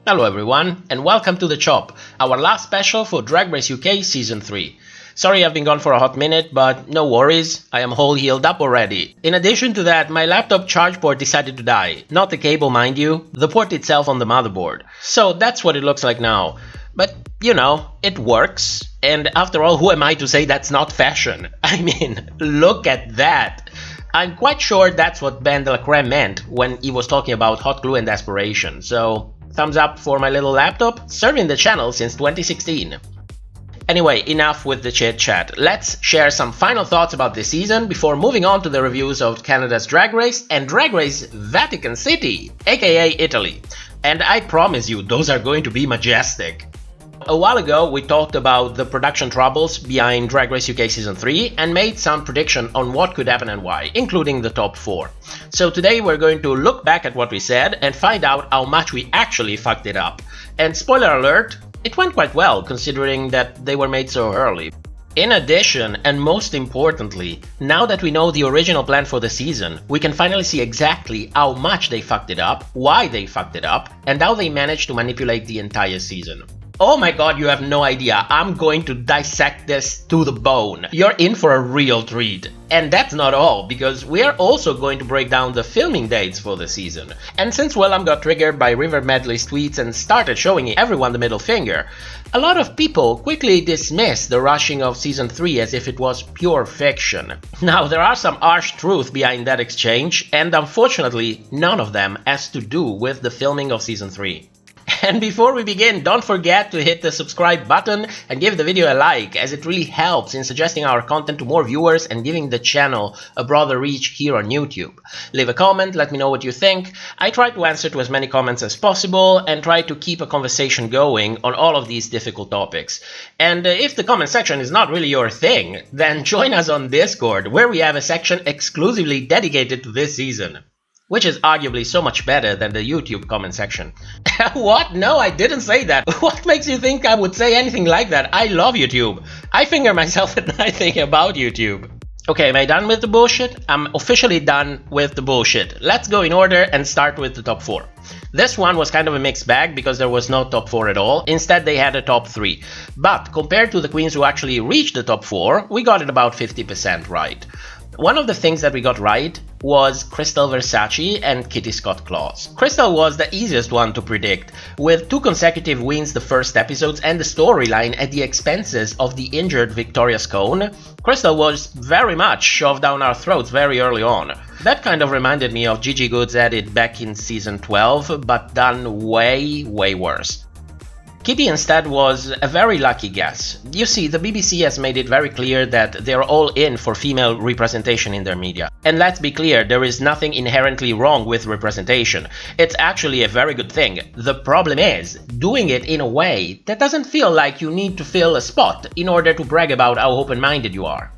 Hello everyone, and welcome to The Chop, our last special for Drag Race UK Season 3. Sorry I've been gone for a hot minute, but no worries, I am all healed up already. In addition to that, my laptop charge port decided to die. Not the cable, mind you, the port itself on the motherboard. So that's what it looks like now. But, you know, it works. And after all, who am I to say that's not fashion? I mean, look at that. I'm quite sure that's what Ben de la Creme meant when he was talking about hot glue and desperation, so thumbs up for my little laptop, serving the channel since 2016. Anyway, enough with the chit chat. Let's share some final thoughts about this season before moving on to the reviews of Canada's Drag Race and Drag Race Vatican City, aka Italy. And I promise you, those are going to be majestic. A while ago, we talked about the production troubles behind Drag Race UK Season 3 and made some prediction on what could happen and why, including the top 4. So today we're going to look back at what we said and find out how much we actually fucked it up. And spoiler alert, it went quite well considering that they were made so early. In addition, and most importantly, now that we know the original plan for the season, we can finally see exactly how much they fucked it up, why they fucked it up, and how they managed to manipulate the entire season. Oh my god, you have no idea, I'm going to dissect this to the bone. You're in for a real treat. And that's not all, because we are also going to break down the filming dates for the season. And since Willam got triggered by River Medley's tweets and started showing everyone the middle finger, a lot of people quickly dismissed the rushing of Season 3 as if it was pure fiction. Now, there are some harsh truths behind that exchange, and unfortunately, none of them has to do with the filming of Season 3. And before we begin, don't forget to hit the subscribe button and give the video a like, as it really helps in suggesting our content to more viewers and giving the channel a broader reach here on YouTube. Leave a comment, let me know what you think. I try to answer to as many comments as possible and try to keep a conversation going on all of these difficult topics. And if the comment section is not really your thing, then join us on Discord, where we have a section exclusively dedicated to this season. Which is arguably so much better than the YouTube comment section. What? No, I didn't say that. What makes you think I would say anything like that? I love YouTube. I finger myself at night thinking about YouTube. Okay, am I done with the bullshit? I'm officially done with the bullshit. Let's go in order and start with the top 4. This one was kind of a mixed bag because there was no top 4 at all. Instead, they had a top 3. But compared to the queens who actually reached the top 4, we got it about 50% right. One of the things that we got right was Crystal Versace and Kitty Scott Claus. Crystal was the easiest one to predict, with 2 consecutive wins the first episodes and the storyline at the expenses of the injured Victoria Scone. Crystal was very much shoved down our throats very early on. That kind of reminded me of Gigi Good's edit back in season 12, but done way worse. Kitty instead was a very lucky guess. You see, the BBC has made it very clear that they're all in for female representation in their media. And let's be clear, there is nothing inherently wrong with representation. It's actually a very good thing. The problem is doing it in a way that doesn't feel like you need to fill a spot in order to brag about how open-minded you are.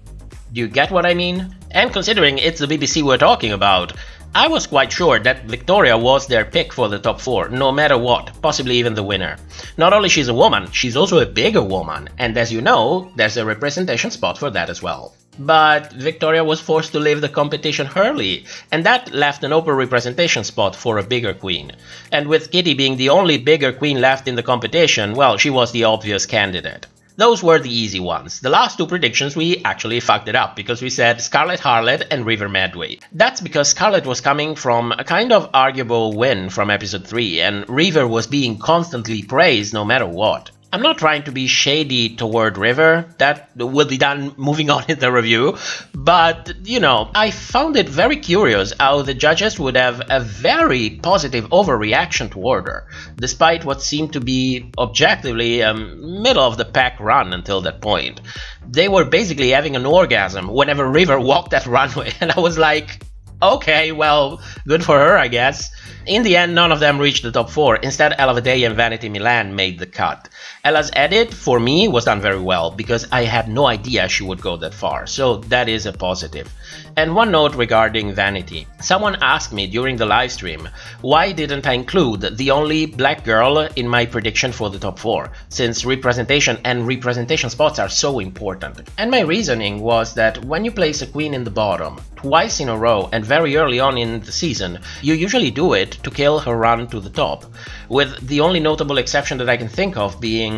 Do you get what I mean? And considering it's the BBC we're talking about, I was quite sure that Victoria was their pick for the top 4, no matter what, possibly even the winner. Not only she's a woman, she's also a bigger woman, and as you know, there's a representation spot for that as well. But Victoria was forced to leave the competition early, and that left an open representation spot for a bigger queen. And with Kitty being the only bigger queen left in the competition, well, she was the obvious candidate. Those were the easy ones. The last 2 predictions we actually fucked it up because we said Scarlet Harlot and River Medway. That's because Scarlet was coming from a kind of arguable win from episode 3 and River was being constantly praised no matter what. I'm not trying to be shady toward River, that will be done moving on in the review, but, you know, I found it very curious how the judges would have a very positive overreaction toward her, despite what seemed to be objectively a middle-of-the-pack run until that point. They were basically having an orgasm whenever River walked that runway, and I was like, okay, well, good for her, I guess. In the end, none of them reached the top 4. Instead, Ella of the Day and Vanity Milan made the cut. Ella's edit, for me, was done very well, because I had no idea she would go that far, so that is a positive. And one note regarding Vanity. Someone asked me during the livestream, why didn't I include the only black girl in my prediction for the top 4, since representation and representation spots are so important. And my reasoning was that when you place a queen in the bottom, twice in a row, and very early on in the season, you usually do it to kill her run to the top, with the only notable exception that I can think of being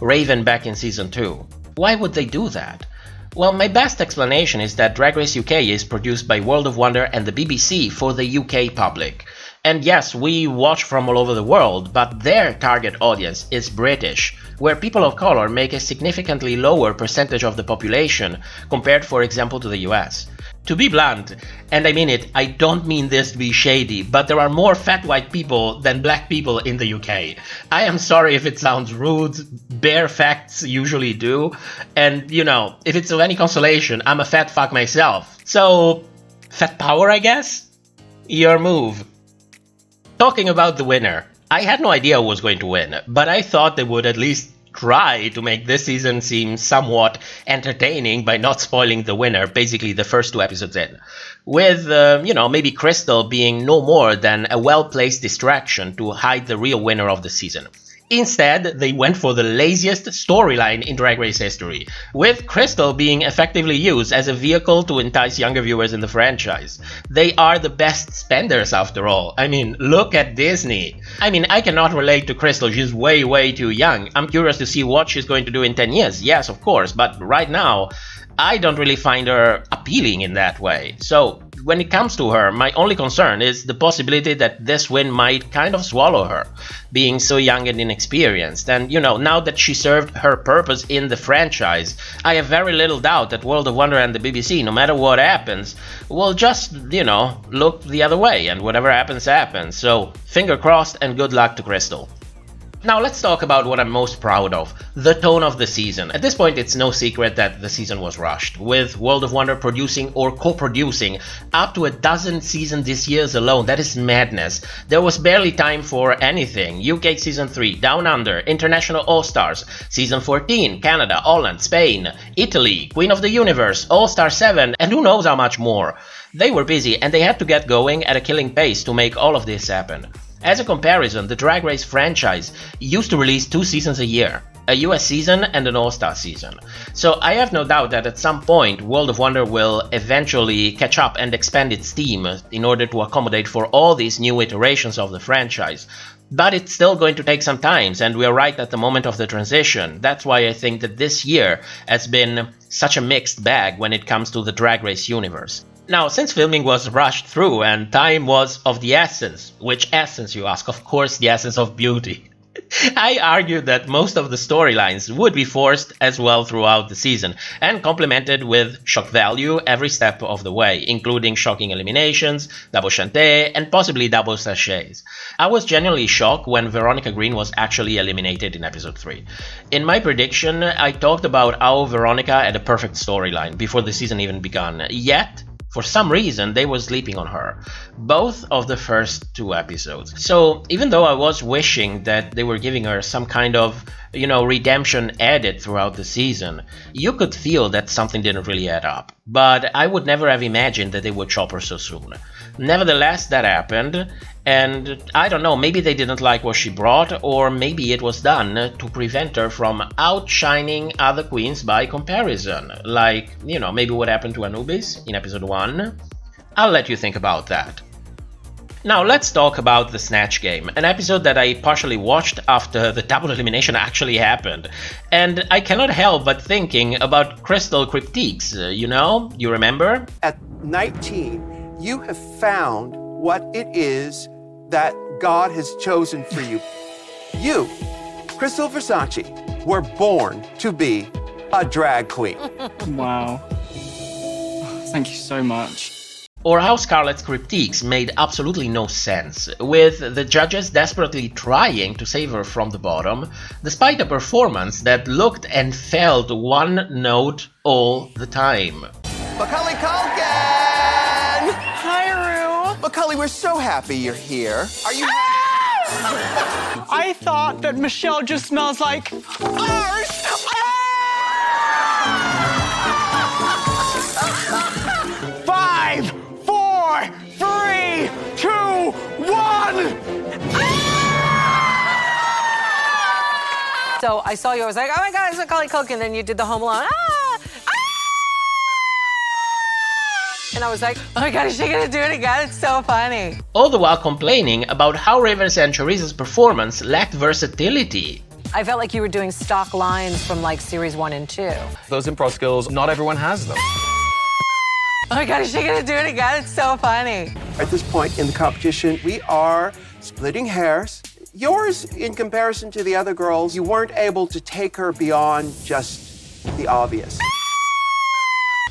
Raven back in season 2. Why would they do that? Well, my best explanation is that Drag Race UK is produced by World of Wonder and the BBC for the UK public. And yes, we watch from all over the world, but their target audience is British, where people of color make a significantly lower percentage of the population compared, for example, to the US. To be blunt, and I mean it, I don't mean this to be shady, but there are more fat white people than black people in the UK. I am sorry if it sounds rude, bare facts usually do, and you know, if it's of any consolation, I'm a fat fuck myself. So, fat power, I guess? Your move. Talking about the winner, I had no idea who was going to win, but I thought they would at least try to make this season seem somewhat entertaining by not spoiling the winner, basically the first 2 episodes in. With, maybe Crystal being no more than a well-placed distraction to hide the real winner of the season. Instead, they went for the laziest storyline in Drag Race history, with Crystal being effectively used as a vehicle to entice younger viewers in the franchise. They are the best spenders after all. I mean, look at Disney. I mean, I cannot relate to Crystal, she's way, way too young. I'm curious to see what she's going to do in 10 years, yes, of course, but right now, I don't really find her appealing in that way. So, when it comes to her, my only concern is the possibility that this win might kind of swallow her, being so young and inexperienced. And, now that she served her purpose in the franchise, I have very little doubt that World of Wonder and the BBC, no matter what happens, will just, look the other way, and whatever happens, happens. So, finger crossed and good luck to Crystal. Now let's talk about what I'm most proud of, the tone of the season. At this point, it's no secret that the season was rushed, with World of Wonder producing or co-producing up to 12 seasons this year alone. That is madness. There was barely time for anything. UK Season 3, Down Under, International All-Stars, Season 14, Canada, Holland, Spain, Italy, Queen of the Universe, All-Star 7, and who knows how much more. They were busy and they had to get going at a killing pace to make all of this happen. As a comparison, the Drag Race franchise used to release 2 seasons a year, a US season and an All-Star season. So I have no doubt that at some point World of Wonder will eventually catch up and expand its team in order to accommodate for all these new iterations of the franchise. But it's still going to take some time, and we are right at the moment of the transition. That's why I think that this year has been such a mixed bag when it comes to the Drag Race universe. Now, since filming was rushed through and time was of the essence, which essence you ask? Of course, the essence of beauty. I argued that most of the storylines would be forced as well throughout the season and complemented with shock value every step of the way, including shocking eliminations, double chanté, and possibly double sachets. I was genuinely shocked when Veronica Green was actually eliminated in episode 3. In my prediction, I talked about how Veronica had a perfect storyline before the season even began, yet for some reason, they were sleeping on her, both of the first 2 episodes. So even though I was wishing that they were giving her some kind of, redemption edit throughout the season, you could feel that something didn't really add up. But I would never have imagined that they would chop her so soon. Nevertheless, that happened, and I don't know, maybe they didn't like what she brought, or maybe it was done to prevent her from outshining other queens by comparison. Like, maybe what happened to Anubis in episode 1. I'll let you think about that. Now let's talk about the Snatch game, an episode that I partially watched after the double elimination actually happened. And I cannot help but thinking about Crystal Cryptiques, you remember? At 19, you have found what it is that God has chosen for you. You, Crystal Versace, were born to be a drag queen. Wow. Thank you so much. Or how Scarlett's Cryptiques made absolutely no sense, with the judges desperately trying to save her from the bottom, despite a performance that looked and felt one note all the time. Macaulay Culkin! Hi, Rue. Macaulay, we're so happy you're here. Are you I thought that Michelle just smells like ours. 5, 4, 3, 2, 1. So I saw you, I was like, oh my God, it's Macaulay Culkin, and then you did the Home Alone. And I was like, oh my God, is she gonna do it again? It's so funny. All the while complaining about how Rivers and Chorizo's performance lacked versatility. I felt like you were doing stock lines from like series 1 and 2. Those improv skills, not everyone has them. Oh my God, is she gonna do it again? It's so funny. At this point in the competition, we are splitting hairs. Yours, in comparison to the other girls, you weren't able to take her beyond just the obvious.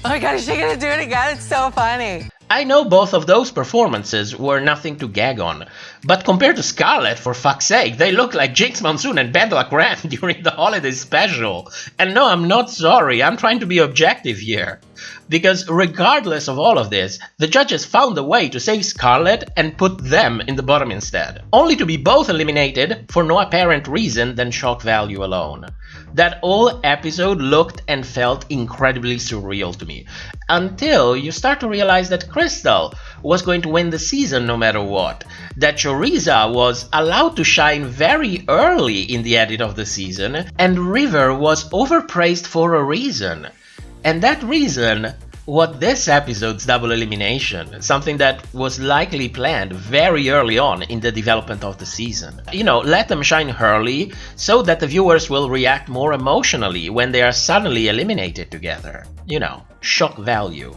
Oh my God, is she gonna do it again? It's so funny. I know both of those performances were nothing to gag on, but compared to Scarlett, for fuck's sake, they look like Jinx Monsoon and Bad Luck Ram during the holiday special. And no, I'm not sorry, I'm trying to be objective here. Because regardless of all of this, the judges found a way to save Scarlett and put them in the bottom instead, only to be both eliminated for no apparent reason than shock value alone. That whole episode looked and felt incredibly surreal to me, until you start to realize that Crystal was going to win the season no matter what, that Chorizo was allowed to shine very early in the edit of the season, and River was overpraised for a reason. And that reason was this episode's double elimination, something that was likely planned very early on in the development of the season. You know, let them shine early so that the viewers will react more emotionally when they are suddenly eliminated together. You know, shock value.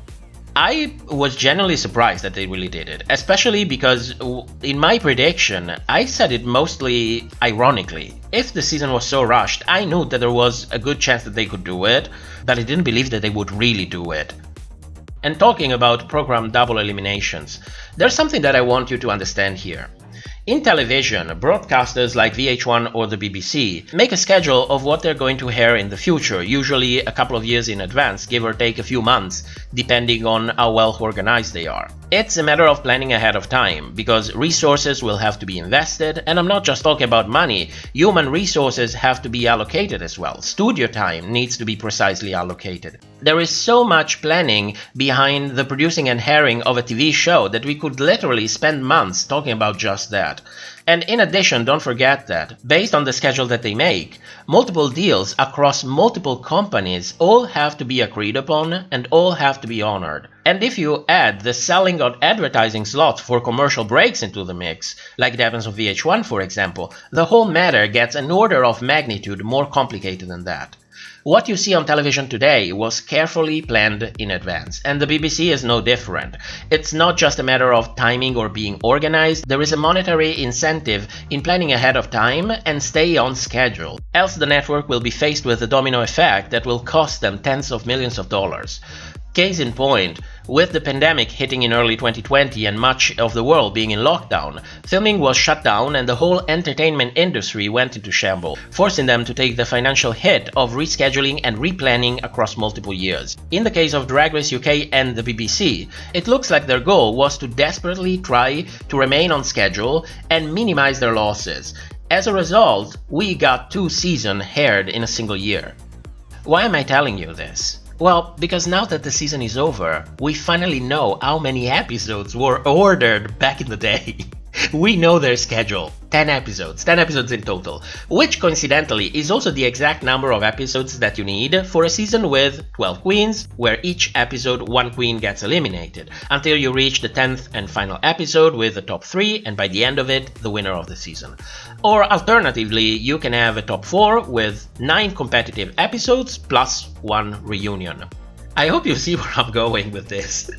I was genuinely surprised that they really did it, especially because in my prediction, I said it mostly ironically. If the season was so rushed, I knew that there was a good chance that they could do it, but I didn't believe that they would really do it. And talking about program double eliminations, there's something that I want you to understand here. In television, broadcasters like VH1 or the BBC make a schedule of what they're going to air in the future, usually a couple of years in advance, give or take a few months, depending on how well organized they are. It's a matter of planning ahead of time, because resources will have to be invested, and I'm not just talking about money, human resources have to be allocated as well. Studio time needs to be precisely allocated. There is so much planning behind the producing and airing of a TV show that we could literally spend months talking about just that. And in addition, don't forget that, based on the schedule that they make, multiple deals across multiple companies all have to be agreed upon and all have to be honored. And if you add the selling of advertising slots for commercial breaks into the mix, like it happens on VH1 for example, the whole matter gets an order of magnitude more complicated than that. What you see on television today was carefully planned in advance, and the BBC is no different. It's not just a matter of timing or being organized, there is a monetary incentive in planning ahead of time and stay on schedule. Else the network will be faced with a domino effect that will cost them tens of millions of dollars. Case in point, with the pandemic hitting in early 2020 and much of the world being in lockdown, filming was shut down and the whole entertainment industry went into shambles, forcing them to take the financial hit of rescheduling and replanning across multiple years. In the case of Drag Race UK and the BBC, it looks like their goal was to desperately try to remain on schedule and minimize their losses. As a result, we got 2 seasons aired in a single year. Why am I telling you this? Well, because now that the season is over, we finally know how many episodes were ordered back in the day. We know their schedule. 10 episodes in total, which coincidentally is also the exact number of episodes that you need for a season with 12 queens, where each episode 1 queen gets eliminated, until you reach the 10th and final episode with the top 3, and by the end of it, the winner of the season. Or alternatively, you can have a top 4 with 9 competitive episodes plus 1 reunion. I hope you see where I'm going with this.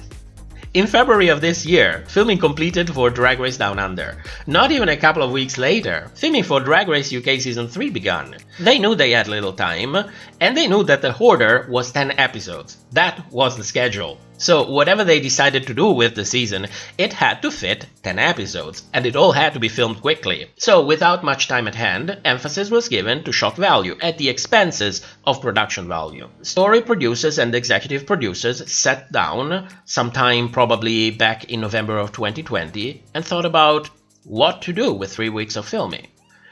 In February of this year, filming completed for Drag Race Down Under. Not even a couple of weeks later, filming for Drag Race UK Season 3 began. They knew they had little time, and they knew that the order was 10 episodes. That was the schedule. So whatever they decided to do with the season, it had to fit 10 episodes, and it all had to be filmed quickly. So without much time at hand, emphasis was given to shock value at the expenses of production value. Story producers and executive producers sat down, sometime probably back in November of 2020, and thought about what to do with 3 weeks of filming.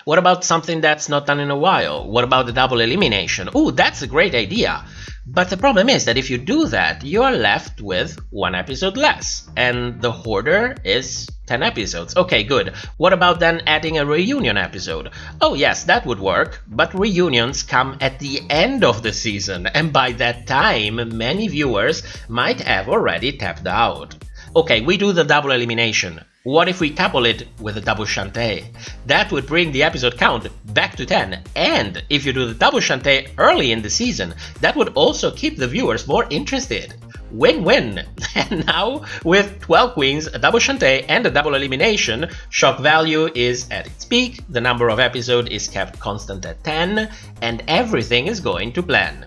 What about something that's not done in a while? What about the double elimination? Ooh, that's a great idea! But the problem is that if you do that, you are left with 1 episode less, and the Hoarder is 10 episodes. Okay, good. What about then adding a reunion episode? Oh yes, that would work, but reunions come at the end of the season, and by that time, many viewers might have already tapped out. Okay, we do the double elimination. What if we couple it with a double shantay? That would bring the episode count back to 10, and if you do the double shantay early in the season, that would also keep the viewers more interested. Win-win! And now, with 12 queens, a double shantay, and a double elimination, shock value is at its peak, the number of episodes is kept constant at 10, and everything is going to plan.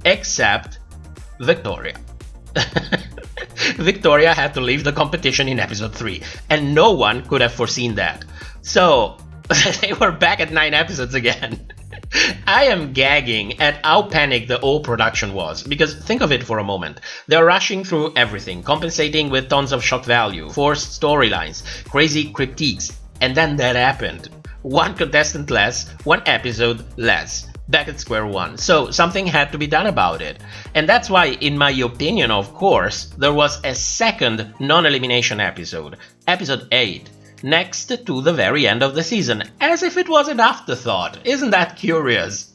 Except Victoria. Victoria had to leave the competition in episode 3, and no one could have foreseen that. So, they were back at 9 episodes again. I am gagging at how panicked the whole production was, because think of it for a moment. They're rushing through everything, compensating with tons of shock value, forced storylines, crazy critiques, and then that happened. 1 contestant less, 1 episode less. Back at square one. So something had to be done about it. And that's why, in my opinion, of course, there was a second non-elimination episode, episode 8, next to the very end of the season, as if it was an afterthought. Isn't that curious?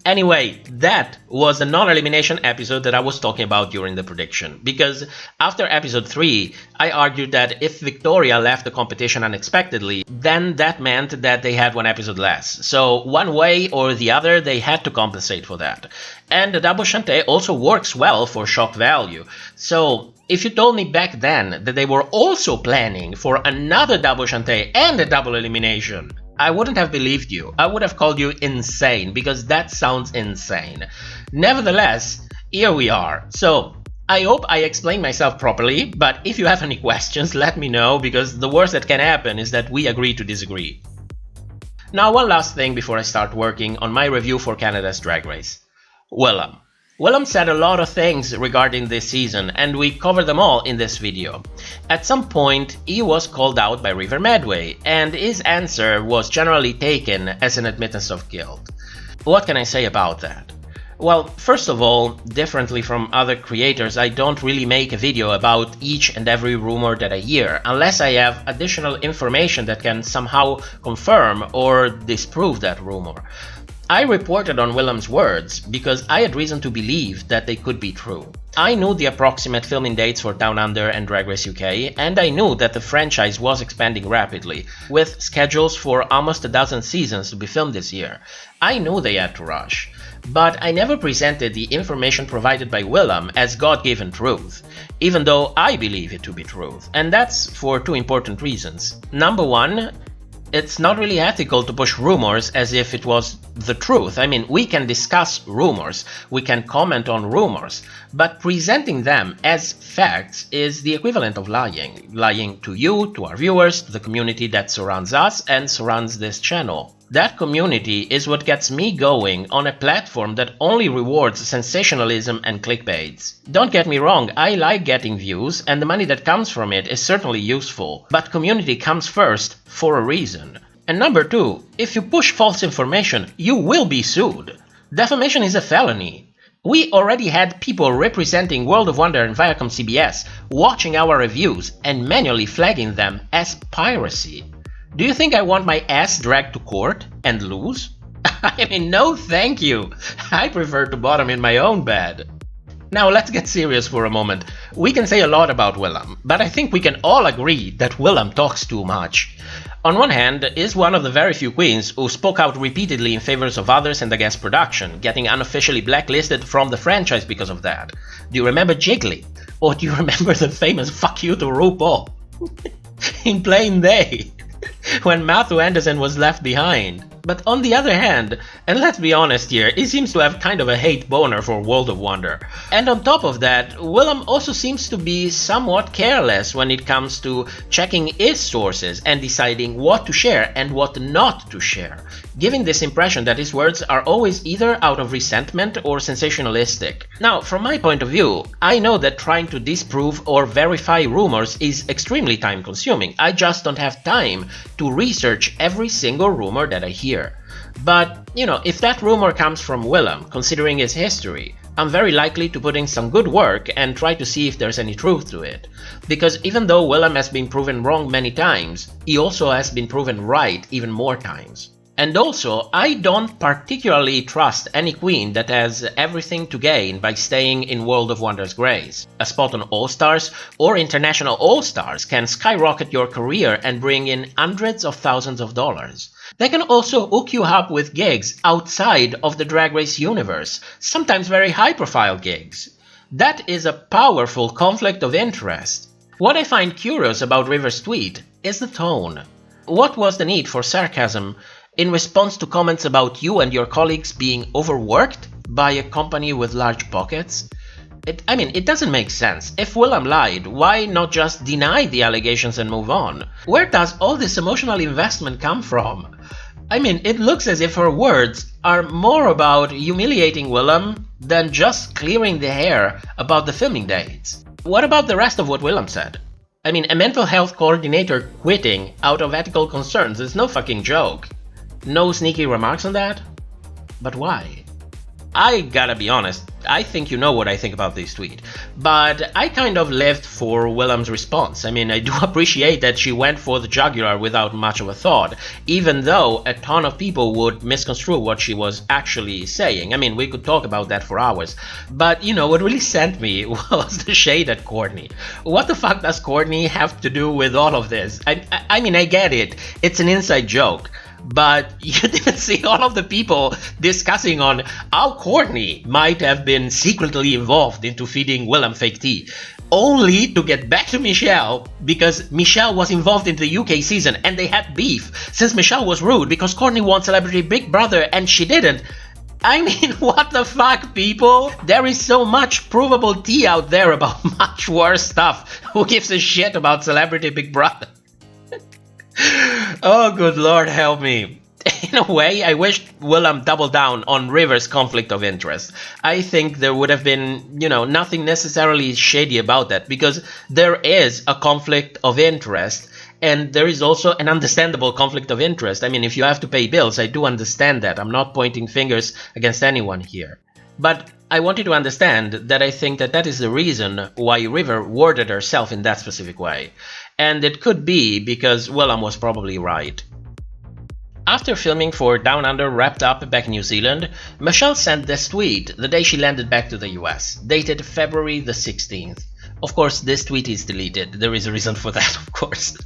Anyway, that was the non-elimination episode that I was talking about during the prediction, because after episode 3, I argued that if Victoria left the competition unexpectedly, then that meant that they had 1 episode less. So one way or the other, they had to compensate for that. And the double shantay also works well for shock value. So if you told me back then that they were also planning for another double shantay and a double elimination, I wouldn't have believed you. I would have called you insane, because that sounds insane. Nevertheless, here we are. So, I hope I explained myself properly, but if you have any questions, let me know, because the worst that can happen is that we agree to disagree. Now, one last thing before I start working on my review for Canada's Drag Race. Willam. Willam said a lot of things regarding this season, and we covered them all in this video. At some point, he was called out by River Medway, and his answer was generally taken as an admittance of guilt. What can I say about that? Well, first of all, differently from other creators, I don't really make a video about each and every rumor that I hear, unless I have additional information that can somehow confirm or disprove that rumor. I reported on Willam's words because I had reason to believe that they could be true. I knew the approximate filming dates for Down Under and Drag Race UK, and I knew that the franchise was expanding rapidly, with schedules for almost a dozen seasons to be filmed this year. I knew they had to rush. But I never presented the information provided by Willam as God-given truth, even though I believe it to be truth, and that's for 2 important reasons. Number 1, it's not really ethical to push rumors as if it was the truth. I mean, we can discuss rumors, we can comment on rumors, but presenting them as facts is the equivalent of lying. Lying to you, to our viewers, to the community that surrounds us and surrounds this channel. That community is what gets me going on a platform that only rewards sensationalism and clickbaits. Don't get me wrong, I like getting views, and the money that comes from it is certainly useful, but community comes first for a reason. And number 2, if you push false information, you will be sued. Defamation is a felony. We already had people representing World of Wonder and Viacom CBS watching our reviews and manually flagging them as piracy. Do you think I want my ass dragged to court and lose? I mean, no thank you. I prefer to bottom in my own bed. Now let's get serious for a moment. We can say a lot about Willam, but I think we can all agree that Willam talks too much. On one hand, is one of the very few queens who spoke out repeatedly in favor of others and against production, getting unofficially blacklisted from the franchise because of that. Do you remember Jiggly? Or do you remember the famous fuck you to RuPaul? In plain day. When Matthew Anderson was left behind. But on the other hand, and let's be honest here, he seems to have kind of a hate boner for World of Wonder. And on top of that, Willam also seems to be somewhat careless when it comes to checking his sources and deciding what to share and what not to share, giving this impression that his words are always either out of resentment or sensationalistic. Now, from my point of view, I know that trying to disprove or verify rumors is extremely time-consuming. I just don't have time to research every single rumor that I hear. But, if that rumor comes from Willam, considering his history, I'm very likely to put in some good work and try to see if there's any truth to it. Because even though Willam has been proven wrong many times, he also has been proven right even more times. And also, I don't particularly trust any queen that has everything to gain by staying in World of Wonder's grace. A spot on All-Stars or International All-Stars can skyrocket your career and bring in hundreds of thousands of dollars. They can also hook you up with gigs outside of the Drag Race universe, sometimes very high-profile gigs. That is a powerful conflict of interest. What I find curious about River's tweet is the tone. What was the need for sarcasm in response to comments about you and your colleagues being overworked by a company with large pockets? It doesn't make sense. If Willam lied, why not just deny the allegations and move on? Where does all this emotional investment come from? It looks as if her words are more about humiliating Willam than just clearing the air about the filming dates. What about the rest of what Willam said? A mental health coordinator quitting out of ethical concerns is no fucking joke. No sneaky remarks on that? But why? I gotta be honest, I think you know what I think about this tweet, but I kind of lived for Willam's response. I do appreciate that she went for the jugular without much of a thought, even though a ton of people would misconstrue what she was actually saying. We could talk about that for hours. But what really sent me was the shade at Courtney. What the fuck does Courtney have to do with all of this? I get it, it's an inside joke. But you didn't see all of the people discussing on how Courtney might have been secretly involved into feeding Willam fake tea, only to get back to Michelle because Michelle was involved in the UK season and they had beef since Michelle was rude because Courtney won Celebrity Big Brother and she didn't. What the fuck, people? There is so much provable tea out there about much worse stuff. Who gives a shit about Celebrity Big Brother? Oh, good Lord, help me. In a way, I wish Willam doubled down on River's conflict of interest. I think there would have been, nothing necessarily shady about that, because there is a conflict of interest, and there is also an understandable conflict of interest. If you have to pay bills, I do understand that. I'm not pointing fingers against anyone here. But I want you to understand that I think that is the reason why River worded herself in that specific way. And it could be because Willam was probably right. After filming for Down Under wrapped up back in New Zealand, Michelle sent this tweet the day she landed back to the US, dated February the 16th. Of course, this tweet is deleted. There is a reason for that, of course.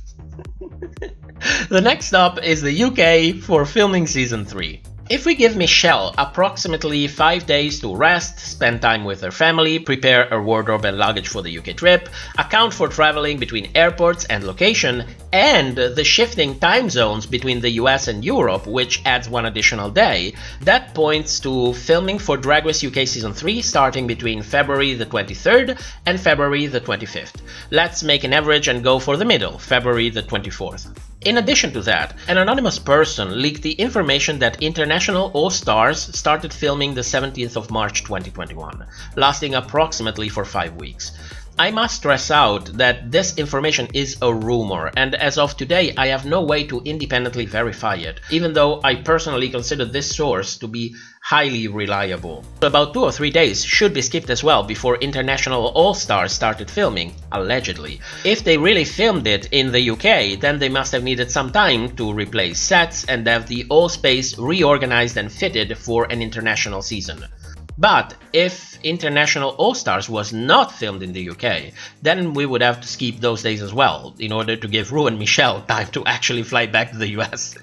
The next stop is the UK for filming Season 3. If we give Michelle approximately 5 days to rest, spend time with her family, prepare her wardrobe and luggage for the UK trip, account for traveling between airports and location, and the shifting time zones between the US and Europe, which adds one additional day, that points to filming for Drag Race UK Season 3 starting between February the 23rd and February the 25th. Let's make an average and go for the middle, February the 24th. In addition to that, an anonymous person leaked the information that International All-Stars started filming the 17th of March 2021, lasting approximately for 5 weeks. I must stress out that this information is a rumor, and as of today I have no way to independently verify it, even though I personally consider this source to be highly reliable. About 2 or 3 days should be skipped as well before International All-Stars started filming, allegedly. If they really filmed it in the UK, then they must have needed some time to replace sets and have the whole space reorganized and fitted for an international season. But if International All-Stars was not filmed in the UK, then we would have to skip those days as well, in order to give Ru and Michelle time to actually fly back to the US,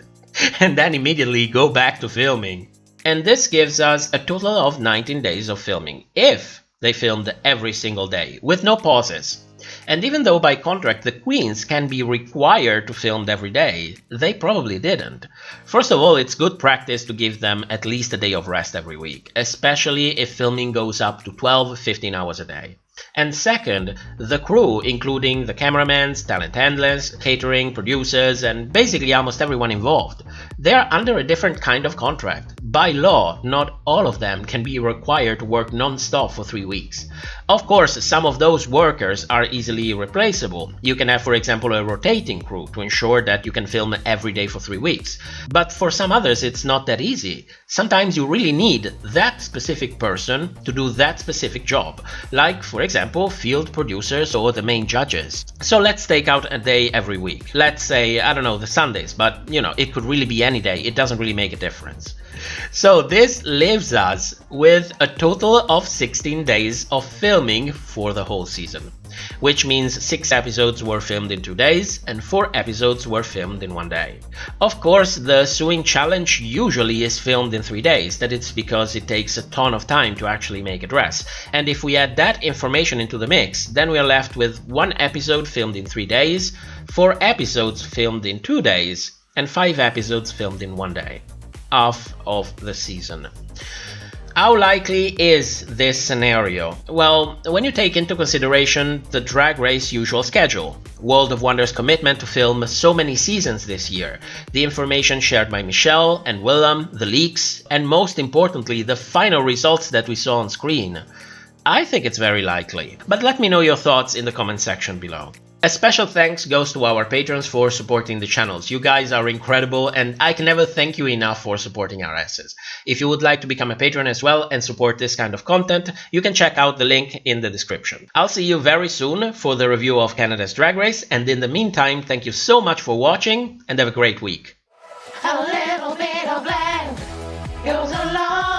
and then immediately go back to filming. And this gives us a total of 19 days of filming, if they filmed every single day, with no pauses. And even though by contract the queens can be required to film every day, they probably didn't. First of all, it's good practice to give them at least a day of rest every week, especially if filming goes up to 12-15 hours a day. And second, the crew, including the cameramans, talent handlers, catering, producers, and basically almost everyone involved, they are under a different kind of contract. by law, not all of them can be required to work non-stop for 3 weeks. Of course, some of those workers are easily replaceable. You can have, for example, a rotating crew to ensure that you can film every day for 3 weeks. But for some others, it's not that easy. Sometimes you really need that specific person to do that specific job, like, for example, field producers or the main judges. So let's take out a day every week. Let's say, I don't know, the Sundays, but you know, it could really be any day. It doesn't really make a difference. So this leaves us with a total of 16 days of filming for the whole season, which means 6 episodes were filmed in 2 days and 4 episodes were filmed in 1 day. Of course, the sewing challenge usually is filmed in 3 days. That it's because it takes a ton of time to actually make a dress. And if we add that information into the mix, then we are left with 1 episode filmed in 3 days, 4 episodes filmed in 2 days, and 5 episodes filmed in 1 day. Half of the season. How likely is this scenario? Well, when you take into consideration the Drag Race usual schedule, World of Wonder's commitment to film so many seasons this year, the information shared by Michelle and Willam, the leaks, and most importantly, the final results that we saw on screen, I think it's very likely. But let me know your thoughts in the comment section below. A special thanks goes to our patrons for supporting the channels. You guys are incredible and I can never thank you enough for supporting our asses. If you would like to become a patron as well and support this kind of content, you can check out the link in the description. I'll see you very soon for the review of Canada's Drag Race, and in the meantime, thank you so much for watching and have a great week. A little bit of black goes a long